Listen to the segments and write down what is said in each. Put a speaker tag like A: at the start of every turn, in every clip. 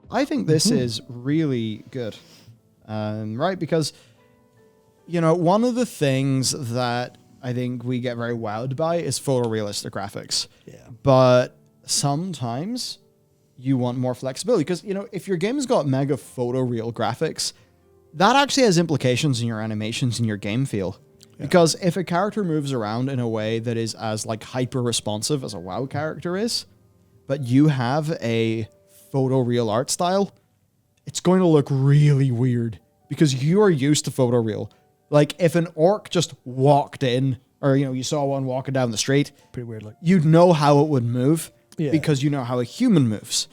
A: I think this is really good, right? Because, one of the things that I think we get very wowed by is photorealistic graphics.
B: Yeah.
A: But sometimes you want more flexibility because, if your game's got mega photoreal graphics, that actually has implications in your animations and your game feel. Yeah. Because if a character moves around in a way that is as like hyper responsive as a WoW character is, but you have a photoreal art style, it's going to look really weird because you are used to photoreal. Like if an orc just walked in, or you saw one walking down the street,
B: pretty weird. Like
A: you'd know how it would move because you know how a human moves,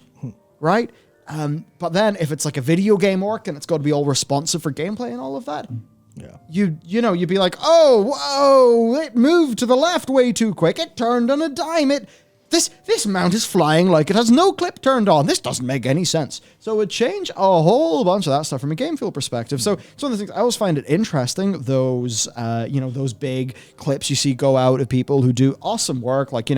A: right? But then if it's like a video game orc and it's got to be all responsive for gameplay and all of that, you'd be like, oh, whoa, it moved to the left way too quick. It turned on a dime. This mount is flying like it has no clip turned on. This doesn't make any sense. So it would change a whole bunch of that stuff from a game feel perspective. So it's one of the things I always find it interesting, those, those big clips you see go out of people who do awesome work, like,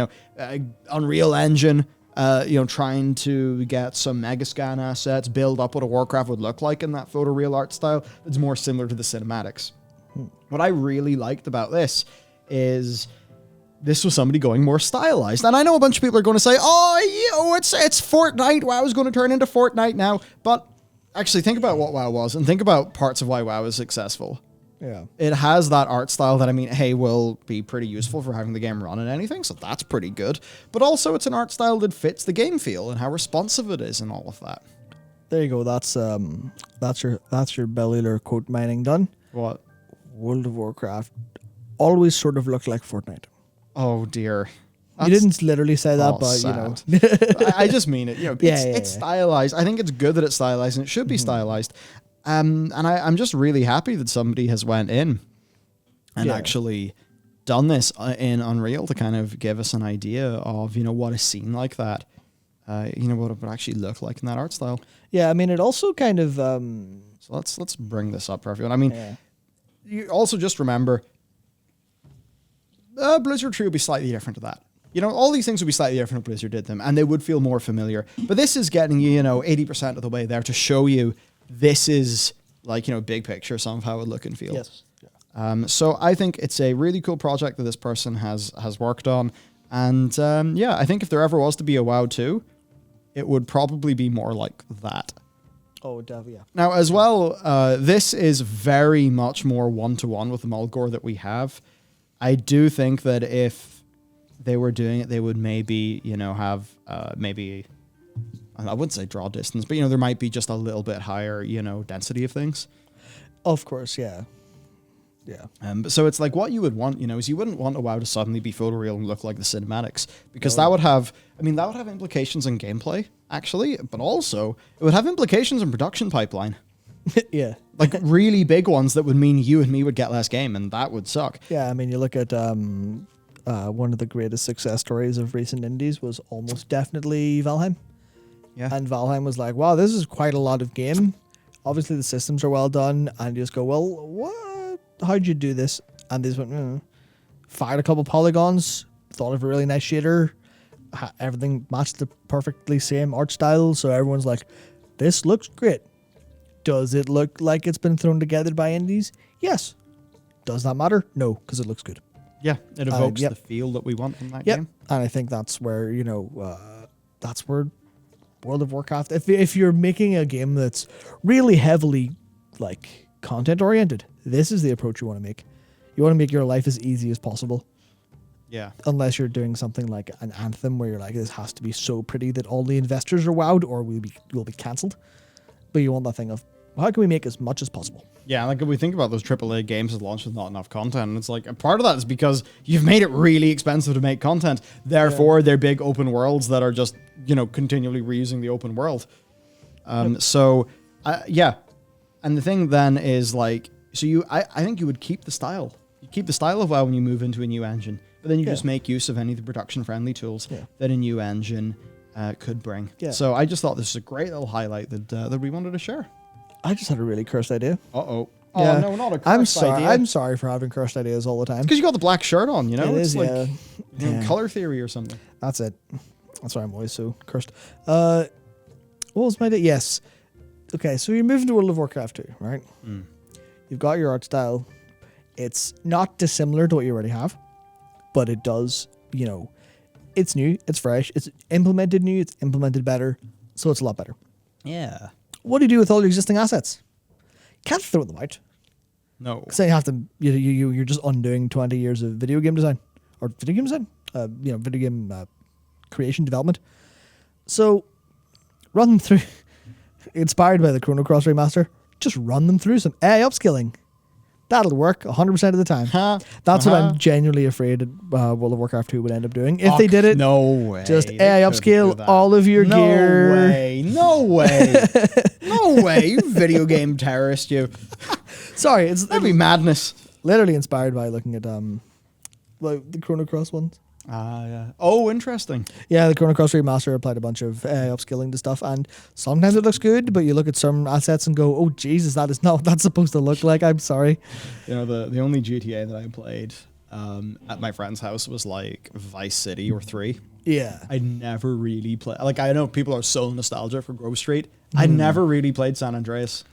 A: Unreal Engine, trying to get some Megascan assets, build up what a Warcraft would look like in that photoreal art style that's more similar to the cinematics. What I really liked about this is this was somebody going more stylized. And I know a bunch of people are going to say, it's Fortnite. WoW's going to turn into Fortnite now. But actually think about what WoW was and think about parts of why WoW is successful.
B: Yeah.
A: It has that art style that, will be pretty useful for having the game run and anything. So that's pretty good. But also it's an art style that fits the game feel and how responsive it is and all of that.
B: There you go. That's your Bellular quote mining done.
A: What?
B: World of Warcraft always sort of looked like Fortnite.
A: Oh dear.
B: You didn't literally say that, but
A: sad. I just mean it. It's stylized. I think it's good that it's stylized, and it should be stylized. And I'm just really happy that somebody has went in and actually done this in Unreal to kind of give us an idea of what a scene like that, what it would actually look like in that art style.
B: Yeah, it also kind of.
A: So let's bring this up for everyone. You also just remember. Blizzard Tree would be slightly different to that. All these things would be slightly different if Blizzard did them, and they would feel more familiar. But this is getting you, 80% of the way there to show you this is like, big picture, some of how it would look and feel.
B: Yes.
A: So I think it's a really cool project that this person has worked on. And I think if there ever was to be a WoW 2, it would probably be more like that.
B: Oh, definitely, yeah.
A: Now, as well, this is very much more one-to-one with the Mulgore that we have. I do think that if they were doing it, they would maybe, have maybe, I wouldn't say draw distance, but, there might be just a little bit higher, density of things.
B: Of course, yeah. Yeah.
A: But so it's like what you would want, is you wouldn't want a WoW to suddenly be photoreal and look like the cinematics, because that would have implications in gameplay, actually, but also it would have implications in production pipeline.
B: Yeah.
A: Like really big ones that would mean you and me would get less game, and that would suck.
B: Yeah, you look at one of the greatest success stories of recent indies was almost definitely Valheim.
A: Yeah.
B: And Valheim was like, wow, this is quite a lot of game. Obviously the systems are well done, and you just go, well, what? How'd you do this? And they just went, fired a couple polygons, thought of a really nice shader, everything matched the perfectly same art style, so everyone's like, this looks great. Does it look like it's been thrown together by indies? Yes. Does that matter? No, because it looks good.
A: Yeah, it evokes the feel that we want from that game.
B: And I think that's where, that's where World of Warcraft, if you're making a game that's really heavily, like, content-oriented, this is the approach you want to make. You want to make your life as easy as possible.
A: Yeah.
B: Unless you're doing something like an Anthem where you're like, this has to be so pretty that all the investors are wowed or will be cancelled. But you want that thing of, how can we make as much as possible?
A: Yeah, like if we think about those AAA games that launch with not enough content, and it's like a part of that is because you've made it really expensive to make content. Therefore, they're big open worlds that are just, continually reusing the open world. And the thing then is like, so I think you would keep the style. You keep the style of WoW when you move into a new engine, but then you just make use of any of the production-friendly tools that a new engine could bring. Yeah. So I just thought this was a great little highlight that we wanted to share.
B: I just had a really cursed idea.
A: Uh-oh.
B: Yeah.
A: Oh, no, not a cursed idea.
B: I'm sorry for having cursed ideas all the time.
A: It's because you got the black shirt on,
B: It
A: it's
B: is,
A: like color theory or something.
B: That's it. That's why I'm always so cursed. What was my day? Yes. Okay, so you're moving to World of Warcraft 2, right? You've got your art style. It's not dissimilar to what you already have, but it does, it's new, it's fresh, it's implemented new, it's implemented better, so it's a lot better.
A: Yeah.
B: What do you do with all your existing assets? You can't throw them out.
A: No.
B: Because then you have to, you're just undoing 20 years of video game design. Or video game design? Video game creation, development. So, run them through. Inspired by the Chrono Cross remaster, just run them through some AI upskilling. That'll work 100% of the time. That's what I'm genuinely afraid World of Warcraft 2 would end up doing. If they did it,
A: no way.
B: Just AI upscale all of your gear.
A: No way. No way. You video game terrorist, you.
B: Sorry,
A: that'd be madness.
B: Literally inspired by looking at the Chrono Cross ones.
A: Yeah. Oh, interesting.
B: Yeah, the Chrono Cross remaster applied a bunch of AI upskilling to stuff, and sometimes it looks good, but you look at some assets and go, "Oh Jesus, that is not what that's supposed to look like." I'm sorry.
A: The only GTA that I played at my friend's house was like Vice City or 3.
B: Yeah,
A: I never really played. Like, I know people are so nostalgic for Grove Street. I never really played San Andreas,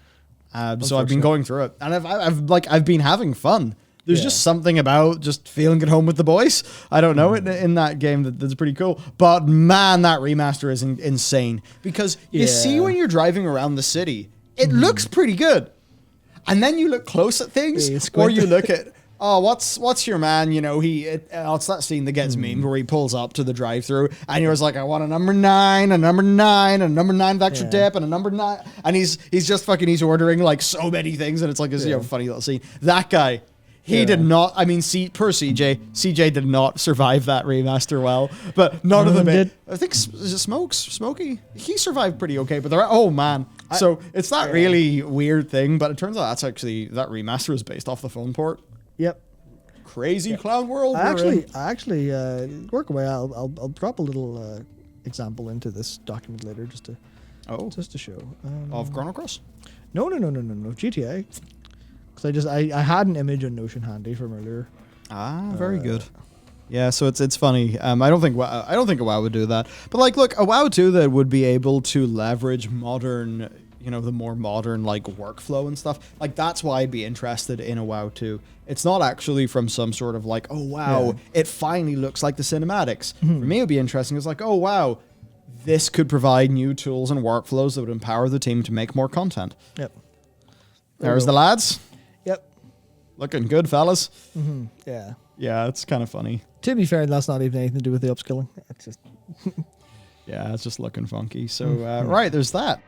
A: so I've been going through it, and I've been having fun. There's just something about just feeling at home with the boys. I don't know, in that game that's pretty cool. But man, that remaster is insane. Because you see when you're driving around the city, it looks pretty good. And then you look close at things, or you look at, what's your man? It's that scene that gets memed where he pulls up to the drive-thru and you're just like, I want a number 9, a number 9, a number 9 with extra dip, and a number 9. And he's just he's ordering like so many things, and it's like this funny little scene. That guy. He did not. I mean, per CJ. CJ did not survive that remaster well, but none of them did. I think is it Smokey. He survived pretty okay, but oh man. So it's that really weird thing. But it turns out that remaster is based off the phone port.
B: Yep.
A: Crazy clown world.
B: I actually work away. I'll drop a little example into this document later just to show
A: of Chrono Cross.
B: No. GTA. Because I had an image on Notion handy from earlier.
A: Very good. Yeah, so it's funny. I don't think a WoW would do that. But look, a WoW 2 that would be able to leverage modern, the more modern workflow and stuff. That's why I'd be interested in a WoW 2. It's not actually from some sort of it finally looks like the cinematics. For me, it would be interesting. It's oh wow, this could provide new tools and workflows that would empower the team to make more content.
B: Yep.
A: There's the lads.
B: Yep.
A: Looking good, fellas.
B: Mm-hmm. Yeah.
A: Yeah, it's kind of funny.
B: To be fair, that's not even anything to do with the upskilling. It's just...
A: yeah, it's just looking funky. So, right, there's that.